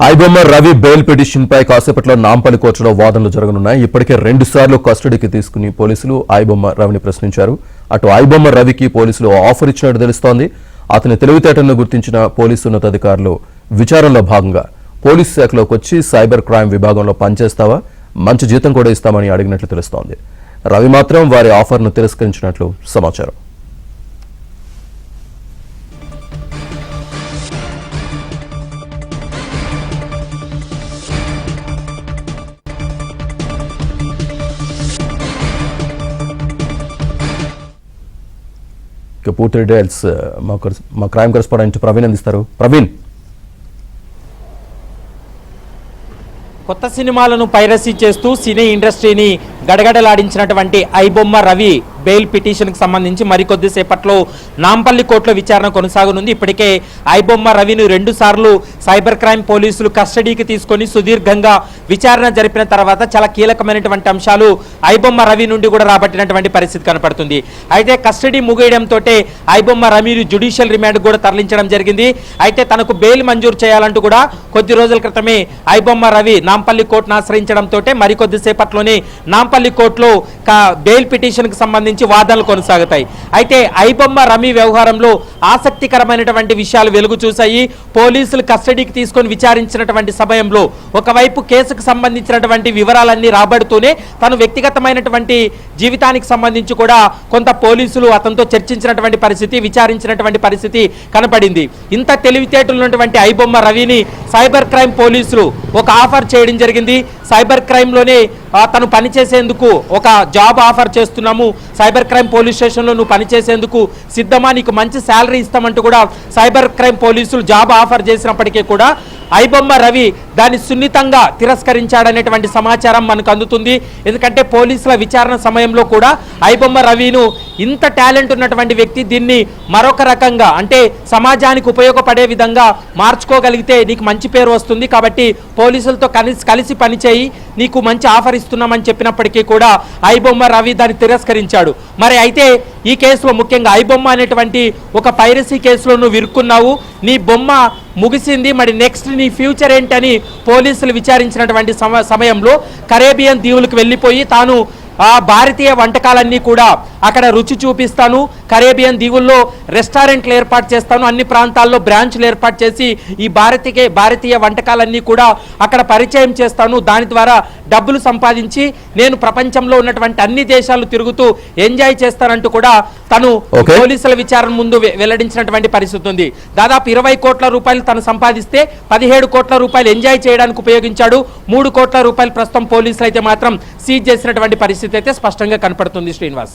IBomma Ravi bail petition పై కాసేపట్లో నాంపల్లి కోర్టులో వాదనలు జరగనున్నాయి. ఇప్పటికే 2 సార్లు కస్టడీకి తీసుకుని పోలీసులు ఐబొమ్మ రవిని ప్రశ్నించారు. అటు ఐబొమ్మ రవికి పోలీసులు ఆఫర్ ఇచ్చినట్టు తెలుస్తోంది. అతని తెలివితేటలను గుర్తించిన పోలీసు ఉన్నతాధికారులు విచారణలో భాగంగా పోలీసు శాఖలోకి వచ్చి సైబర్ క్రైమ్ విభాగంలో పనిచేస్తావా, మంచి జీతం కూడా ఇస్తామని అడిగినట్లు తెలుస్తోంది. రవి మాత్రం వారి ఆఫర్ను తిరస్కరించినట్లు సమాచారం. పూర్తి డీటెయిల్స్ మా క్రైమ్ కరెస్పాండెంట్ ప్రవీణ్ అందిస్తారు. ప్రవీణ్, కొత్త సినిమాలను పైరసీ చేస్తూ సినీ ఇండస్ట్రీని గడగడలాడించినటువంటి ఐబొమ్మ రవి బెయిల్ పిటిషన్కి సంబంధించి మరికొద్ది సేపట్లో నాంపల్లి కోర్టులో విచారణ కొనసాగనుంది. ఇప్పటికే ఐబొమ్మ రవిని 2 సార్లు సైబర్ క్రైమ్ పోలీసులు కస్టడీకి తీసుకొని సుదీర్ఘంగా విచారణ జరిపిన తర్వాత చాలా కీలకమైనటువంటి అంశాలు ఐబొమ్మ రవి నుండి కూడా రాబట్టినటువంటి పరిస్థితి కనపడుతుంది. అయితే కస్టడీ ముగియడంతో ఐబొమ్మ రవిని జ్యుడిషియల్ రిమాండ్ కూడా తరలించడం జరిగింది. అయితే తనకు బెయిల్ మంజూరు చేయాలంటూ కూడా కొద్ది రోజుల క్రితమే ఐబొమ్మ రవి నాంపల్లి కోర్టును ఆశ్రయించడంతో మరికొద్ది సేపట్లోనే నాంపల్లి కోర్టులో బెయిల్ పిటిషన్కి సంబంధించి వాదనలు కొనసాగుతాయి. అయితే ఐబొమ్మ రవి వ్యవహారంలో ఆసక్తికరమైనటువంటి విషయాలు వెలుగు చూశాయి. పోలీసులు కస్టడీకి తీసుకొని విచారించినటువంటి సమయంలో ఒకవైపు కేసుకు సంబంధించినటువంటి వివరాలన్నీ రాబడుతూనే తను వ్యక్తిగతమైనటువంటి జీవితానికి సంబంధించి కూడా కొంత పోలీసులు అతనితో చర్చించినటువంటి పరిస్థితి, విచారించినటువంటి పరిస్థితి కనపడింది. ఇంత తెలివితేటలు ఉన్నటువంటి ఐబొమ్మ రవిని సైబర్ క్రైమ్ పోలీసులు ఒక ఆఫర్ చేయడం జరిగింది. సైబర్ క్రైమ్లోనే తను పనిచేసేందుకు ఒక జాబ్ ఆఫర్ చేస్తున్నాము, సైబర్ క్రైమ్ పోలీస్ స్టేషన్లో నువ్వు పనిచేసేందుకు సిద్ధమా, నీకు మంచి శాలరీ ఇస్తామంటూ కూడా సైబర్ క్రైమ్ పోలీసులు జాబ్ ఆఫర్ చేసినప్పటికీ కూడా ఐబొమ్మ రవి దాన్ని సున్నితంగా తిరస్కరించాడనేటువంటి సమాచారం మనకు అందుతుంది. ఎందుకంటే పోలీసుల విచారణ సమయంలో కూడా ఐబొమ్మ రవిను ఇంత టాలెంట్ ఉన్నటువంటి వ్యక్తి దీన్ని మరొక రకంగా అంటే సమాజానికి ఉపయోగపడే విధంగా మార్చుకోగలిగితే నీకు మంచి పేరు వస్తుంది, కాబట్టి పోలీసులతో కలిసి పనిచేయి, నీకు మంచి ఆఫర్ ఇస్తున్నామని చెప్పినప్పటికీ కూడా ఐబొమ్మ రవి దాన్ని తిరస్కరించాడు. మరి అయితే ఈ కేసులో ముఖ్యంగా ఐబొమ్మ అనేటువంటి ఒక పైరసీ కేసులో నువ్వు ఇరుక్కున్నావు, నీ బొమ్మ ముగిసింది, మరి నెక్స్ట్ నీ ఫ్యూచర్ ఏంటని పోలీసులు విచారించినటువంటి సమయంలో కరేబియన్ దీవులకు వెళ్ళిపోయి తాను ఆ భారతీయ వంటకాలన్నీ కూడా అక్కడ రుచి చూపిస్తాను, కరేబియన్ దీవుల్లో రెస్టారెంట్లు ఏర్పాటు చేస్తాను, అన్ని ప్రాంతాల్లో బ్రాంచ్లు ఏర్పాటు చేసి ఈ భారతీయ వంటకాలన్నీ కూడా అక్కడ పరిచయం చేస్తాను, దాని ద్వారా డబ్బులు సంపాదించి నేను ప్రపంచంలో ఉన్నటువంటి అన్ని దేశాలు తిరుగుతూ ఎంజాయ్ చేస్తానంటూ కూడా తను పోలీసుల విచారణ ముందు వెల్లడించినటువంటి పరిస్థితి ఉంది. దాదాపు 20 కోట్ల రూపాయలు తను సంపాదిస్తే 17 కోట్ల రూపాయలు ఎంజాయ్ చేయడానికి ఉపయోగించాడు. 3 కోట్ల రూపాయలు ప్రస్తుతం పోలీసులు అయితే మాత్రం సీజ్ చేసినటువంటి పరిస్థితి అయితే స్పష్టంగా కనపడుతుంది. శ్రీనివాస్.